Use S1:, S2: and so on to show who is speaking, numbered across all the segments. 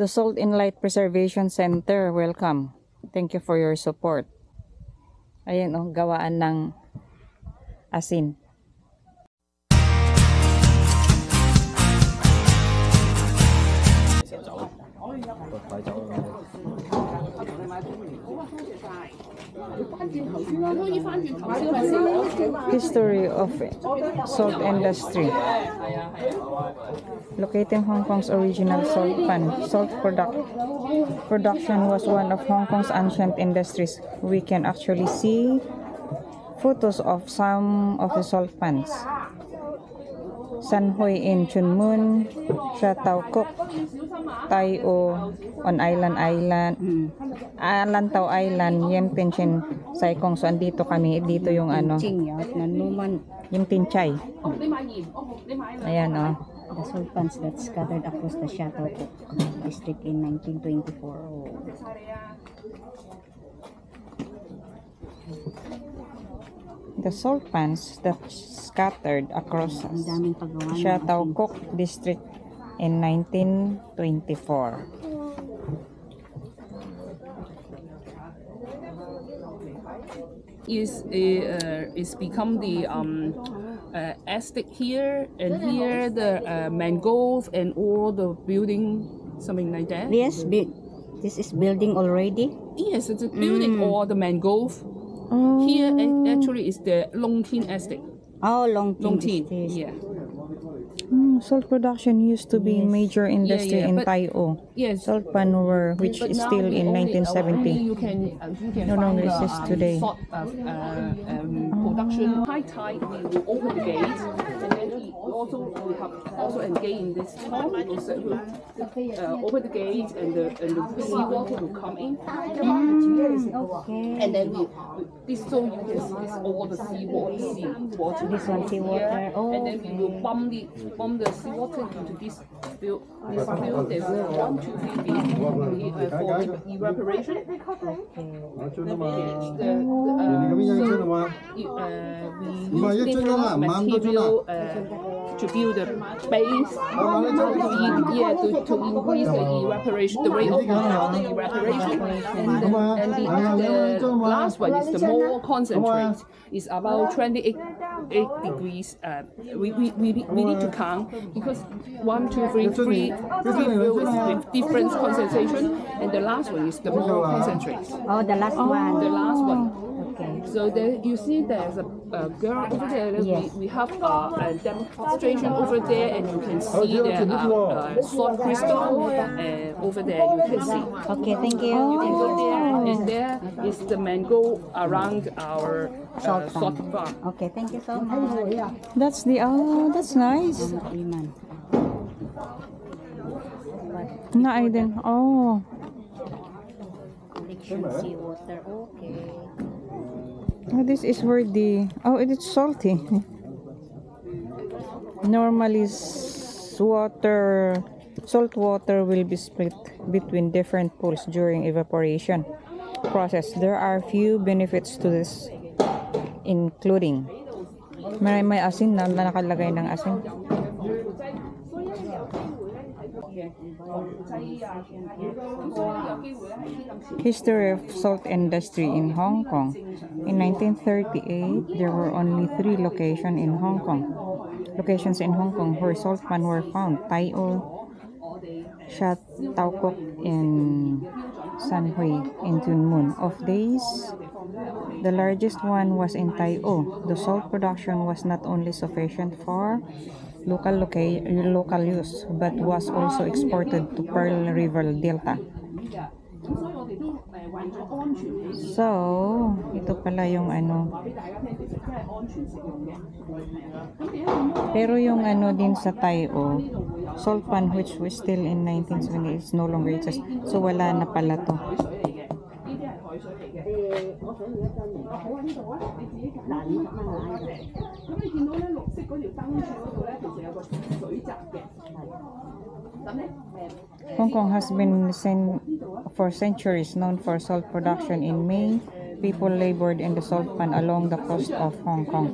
S1: The Salt and Light Preservation Center, welcome. Thank you for your support. Ayan oh, gawaan ng asin. History of salt industry. Located in Hong Kong's original salt pan. Production was one of Hong Kong's ancient industries. We can actually see photos of some of the salt pans. San Hui in Chun Mun, Sha Tau Kok, Tai O on Lantau Island, Yem Tin Chin, Sai Kong. So andito kami, dito yung ano, yung Tinchay. Ayan oh.
S2: The salt pans that scattered across the Sha Tau Kok district in 1924.
S1: The salt pans that scattered across Sha Tau Kok district in 1924.
S3: It's become the estate here, and here the mangrove and all the building, something like that.
S2: Yes, this is building already.
S3: Yes, it's a building or the mangrove. Here actually is the Long Tin estate.
S2: Oh, Long Tin.
S3: Yeah.
S1: Salt production used to be major industry in Tai O.
S3: Yes.
S1: Salt pan were, which is still in 1970.
S3: You can
S1: No longer exists today.
S3: Salt production. High tide, we will open the gate, and then we have engaged in this top. Open the gate, and the seawater will come in. And then so you can see this all the seawater.
S2: This one seawater. Oh,
S3: and then we will pump the seawater into this field. This field, there's 1, 2, 3 feet for evaporation. To build the base, to increase the evaporation, the rate of evaporation. And the last one is the more concentrate. It's about 28 degrees. We need to count because 1, 2, 3 fields with different concentration, and the last one is the more concentrate.
S2: Oh, the last one.
S3: The last one.
S2: Okay.
S3: So there, you see there's a girl over there.
S2: Yes.
S3: We have a demonstration over there, and you can see the salt crystal over there. You can see.
S2: Okay, thank you.
S3: You can go there, and there is the mango around our salt farm.
S2: Okay, thank you so much.
S1: That's the that's nice. Na din. Oh.
S2: Seawater. Okay.
S1: This is where the it's salty. Normally salt water will be split between different pools during evaporation process. There are few benefits to this, including may asin na nakalagay ng asin. History of salt industry in Hong Kong. In 1938, there were only 3 locations in Hong Kong where salt pan were found: Tai O, Sha Tau Kok, and San Hui in Chun Mun. Of these, the largest one was in Tai O. The salt production was not only sufficient for local use, but was also exported to Pearl River Delta. So, ito pala yung ano. Pero yung ano din sa Tai O, salt pan which was still in 1970 is no longer exists. So wala na pala to. Hong Kong has been for centuries known for salt production. In May, people labored in the salt pan along the coast of Hong Kong.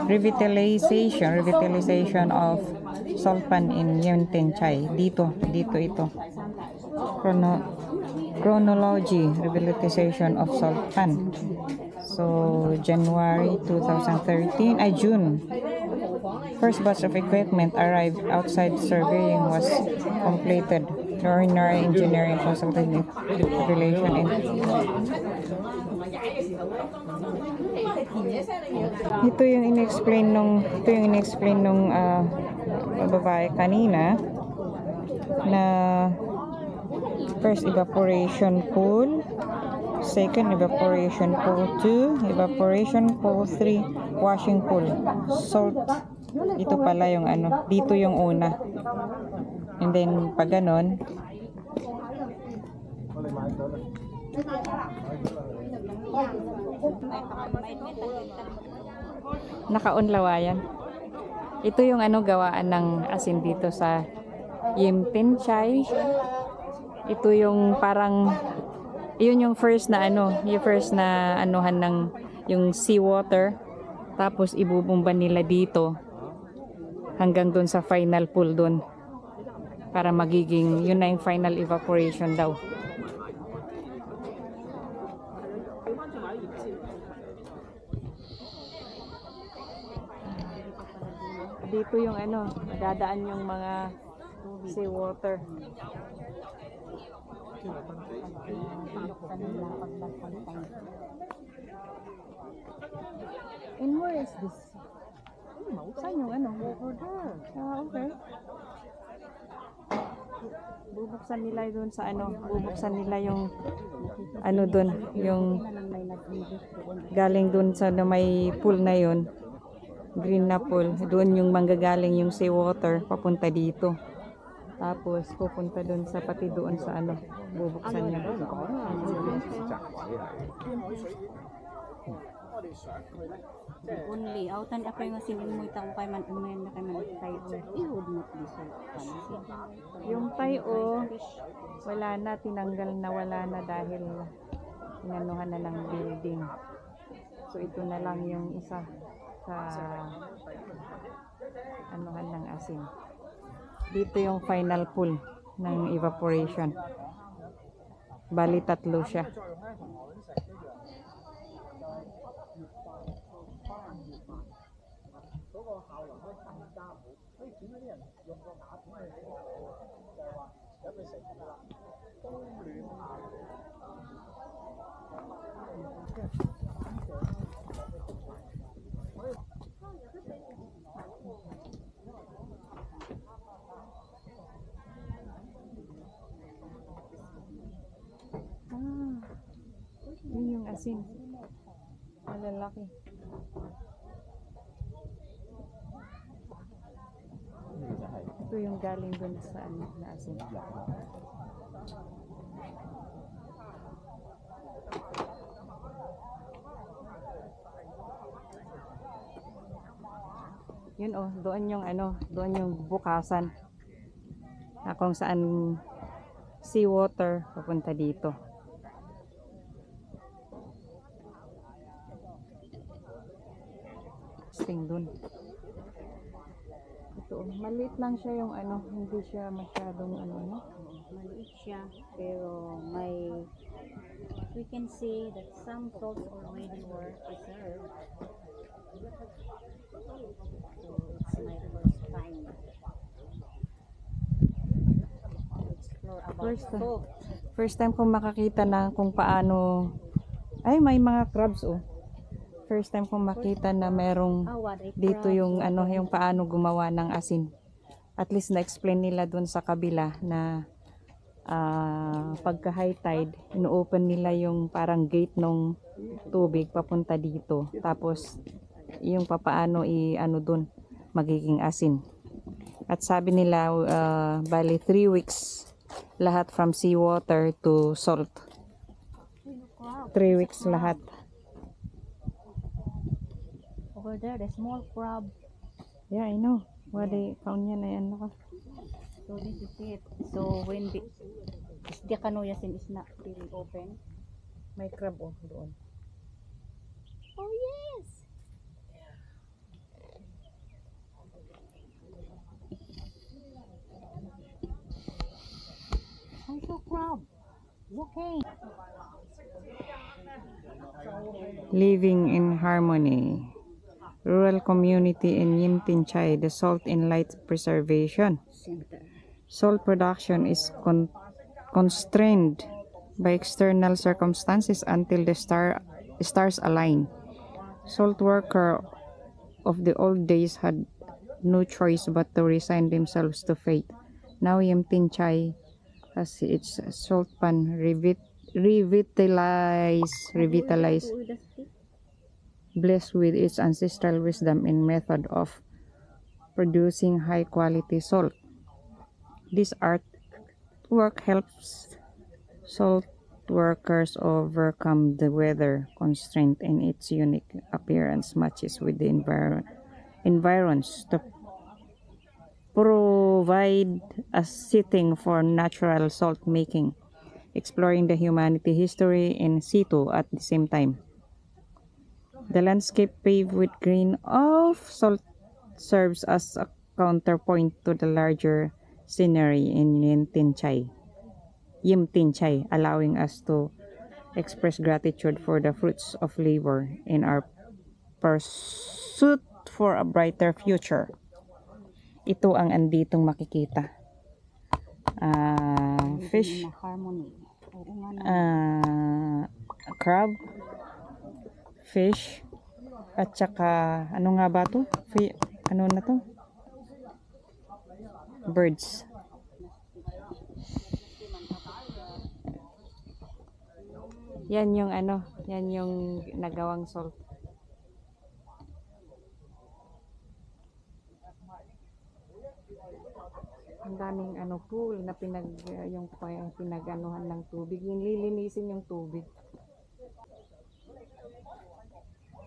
S1: Revitalization of salt pan in Yuntin Chai. Dito ito. Chronology, revitalization of salt pan. So, January 2013, June. First batch of equipment arrived outside surveying was completed. Ordinary engineering consulting relation and ito yung inexplain nung babae kanina na first evaporation pool, second evaporation pool 2, evaporation pool 3, washing pool. Salt, ito pala yung ano, dito yung una. And then pag ganon, naka-unlawayan. Ito yung ano gawaan ng asin dito sa Yuntin Chai. Ito yung parang yun yung first na anuhan ng yung seawater, tapos ibubumba nila dito hanggang dun sa final pool dun para magiging yun na yung final evaporation daw. Dito yung ano, dadaan yung mga seawater. And where is this? Saan yung ano? Over there. Okay. Bubuksan nila doon sa ano, bubuksan nila yung ano doon, yung galing doon sa may pool na yun, green na pool, doon yung manggagaling yung seawater papunta dito. Tapos pupunta doon sa pati doon sa ano, bubuksan niya.
S2: Only outan ako yung sinin mo itang kay man umen na kay man tayo ihud mo dito.
S1: Yung tayo wala na, tinanggal na, wala na dahil inanuhan na ng building. So ito na lang yung isa sa anuhan ng asin. Dito yung final pool ng evaporation. Bali tatlo siya. Yun yung asin. Malalaki. Ito yung galing dun sa ano na asin. Yun oh, doon yung ano, doon yung bukasan. Na kung saan seawater papunta dito. Sting dun. Ito, maliit lang siya yung ano, hindi siya masyadong ano, no?
S2: Maliit siya pero may we can see that some salts already were preserved. So it's my first time to explore about salt.
S1: First time kong makakita na kung paano, ay may mga crabs oh. First time kong makita na merong dito yung ano, yung paano gumawa ng asin. At least na-explain nila dun sa kabila na pagka high tide, ino-open nila yung parang gate ng tubig papunta dito. Tapos yung papaano i-ano dun magiging asin. At sabi nila bali 3 weeks lahat from seawater to salt. 3 weeks lahat.
S2: Over there, the small crab.
S1: Yeah, I know. What they found yan ay ano ka.
S2: So this is it. So when the canoyasin is not really open,
S1: May crab oh doon.
S2: Oh yes. I saw crab. Okay.
S1: Living in harmony. Rural community in Yimtinchay, the salt in light preservation.
S2: Center.
S1: Salt production is constrained by external circumstances until the stars align. Salt worker of the old days had no choice but to resign themselves to fate. Now Yimtinchay has its salt pan revitalized, blessed with its ancestral wisdom in method of producing high quality salt. This artwork helps salt workers overcome the weather constraint, and its unique appearance matches with the environs to provide a setting for natural salt making, exploring the humanity history in situ at the same time. The landscape paved with green of salt serves as a counterpoint to the larger scenery in Yimtinchay, allowing us to express gratitude for the fruits of labor in our pursuit for a brighter future. Ito ang anditong makikita. Fish,
S2: Harmony. Oo nga na.
S1: crab, fish, at saka ano nga ba to? Ano na to? Birds. Yan yung ano, yan yung nagawang salt. Ang daming ano pool na pinag-anuhan ng tubig, yung lilinisin yung tubig.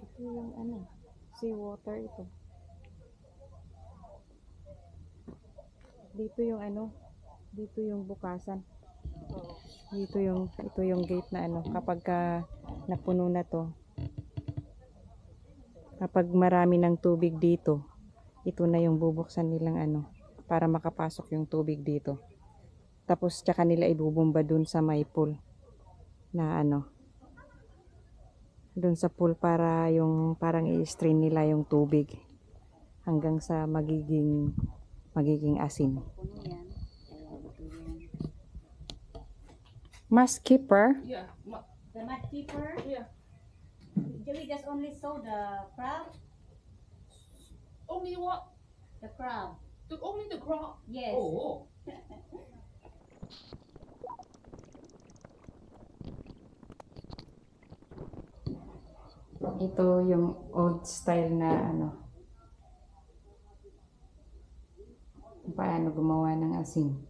S1: Ito yung ano, sea water ito. Dito yung ano, dito yung bukasan. Ito yung gate na ano, kapag napuno na to, kapag marami ng tubig dito, ito na yung bubuksan nilang ano, para makapasok yung tubig dito. Tapos tsaka nila ibubumba dun sa may pool na ano, dun sa pool para yung parang i-strain nila yung tubig hanggang sa magiging asin. Mud keeper?
S3: Yeah.
S2: The mud keeper?
S3: Yeah.
S2: Do we just only saw the crab?
S3: Only what?
S2: The crab.
S3: Only the crop?
S2: Yes.
S3: Oh.
S1: Ito yung old style na ano, paano gumawa ng asin.